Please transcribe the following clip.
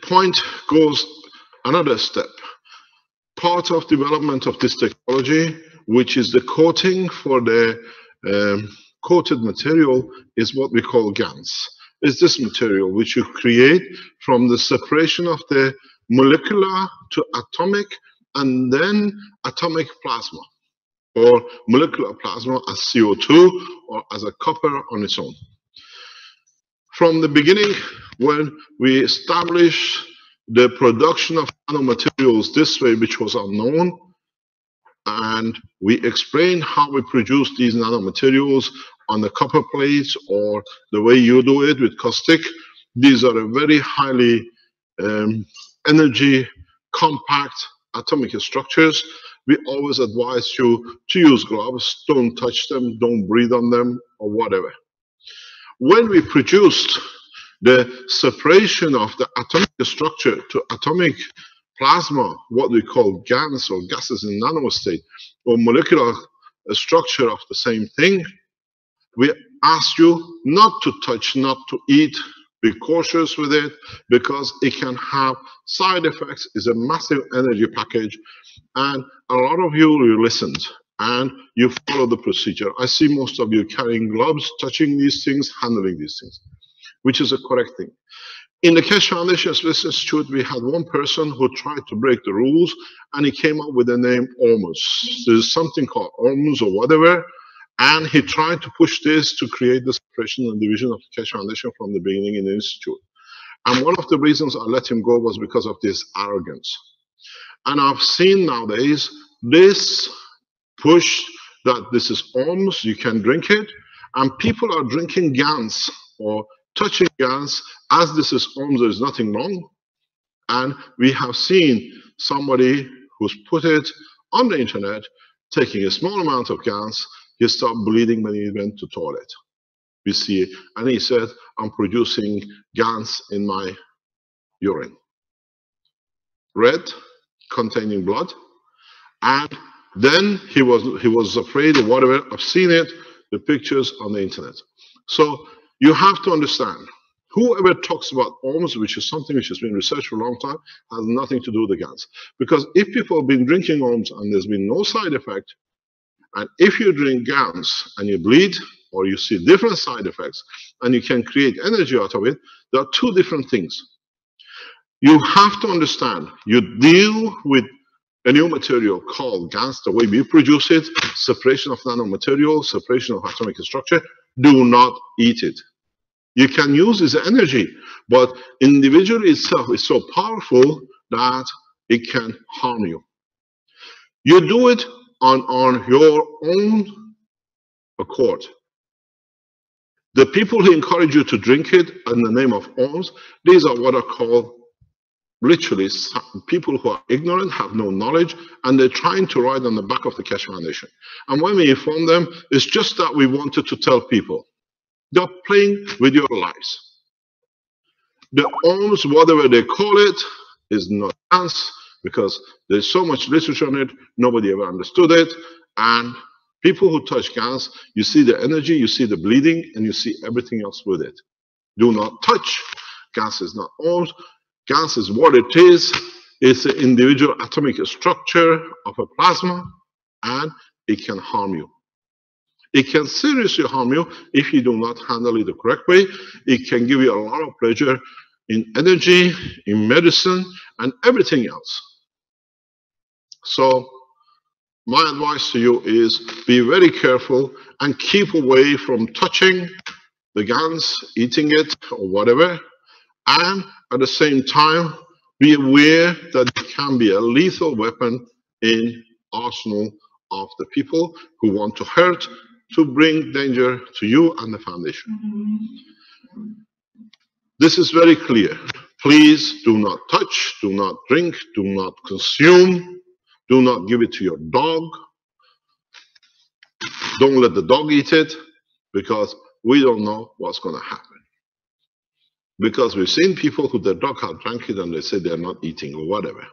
point goes another step. Part of development of this technology, which is the coating for the coated material, is what we call Gans. It's this material which you create from the separation of the molecular to atomic and then atomic plasma, or molecular plasma as CO2 or as a copper on its own. From the beginning, when we established the production of nanomaterials this way, which was unknown, and we explained how we produce these nanomaterials on the copper plates or the way you do it with caustic. These are a very highly energy compact atomic structures. We always advise you to use gloves, don't touch them, don't breathe on them, or whatever. When we produced the separation of the atomic structure to atomic plasma, what we call Gans or gases in nano state, or molecular structure of the same thing, we ask you not to touch, not to eat. Be cautious with it because it can have side effects. It's a massive energy package, and a lot of you listened and you follow the procedure. I see most of you carrying gloves, touching these things, handling these things, which is a correct thing. In the Keshe Foundation Space Institute, we had one person who tried to break the rules, and he came up with the name ARhAyas. There's something called ARhAyas or whatever, and he tried to push this to create the separation and division of the Keshe Foundation from the beginning in the institute. And one of the reasons I let him go was because of this arrogance. And I've seen nowadays this push that this is ARhAyas, you can drink it, and people are drinking Gans or touching Gans as this is ARhAyas, there is nothing wrong. And we have seen somebody who's put it on the internet taking a small amount of Gans. He stopped bleeding when he went to toilet. We see it, and he said, I'm producing Gans in my urine. Red, containing blood. And then he was afraid of whatever. I've seen it, the pictures on the internet. So you have to understand, whoever talks about ARhAyas, which is something which has been researched for a long time, has nothing to do with the Gans. Because if people have been drinking ARhAyas and there's been no side effect, and if you drink Gans and you bleed, or you see different side effects, and you can create energy out of it, there are two different things. You have to understand, you deal with a new material called Gans, the way we produce it, separation of nanomaterial, separation of atomic structure. Do not eat it. You can use this energy, but individually itself is so powerful that it can harm you. You do it on your own accord. The people who encourage you to drink it in the name of ARhAyas, these are what are called literally people who are ignorant, have no knowledge, and they're trying to ride on the back of the Keshe Foundation. And when we inform them, it's just that we wanted to tell people, they're playing with your lives. The ARhAyas, whatever they call it, is not Gans, because there's so much literature on it, nobody ever understood it. And people who touch Gans, you see the energy, you see the bleeding, and you see everything else with it. Do not touch. Gans is not ARhAyas. Gans is what it is. It's an individual atomic structure of a plasma, and it can harm you. It can seriously harm you if you do not handle it the correct way. It can give you a lot of pleasure in energy, in medicine, and everything else. So my advice to you is be very careful and keep away from touching the Gans, eating it, or whatever. And at the same time, be aware that it can be a lethal weapon in arsenal of the people who want to hurt, to bring danger to you and the foundation. This is very clear. Please do not touch, do not drink, do not consume, do not give it to your dog. Don't let the dog eat it, because we don't know what's going to happen. Because we've seen people who their dog have drank it and they say they're not eating or whatever.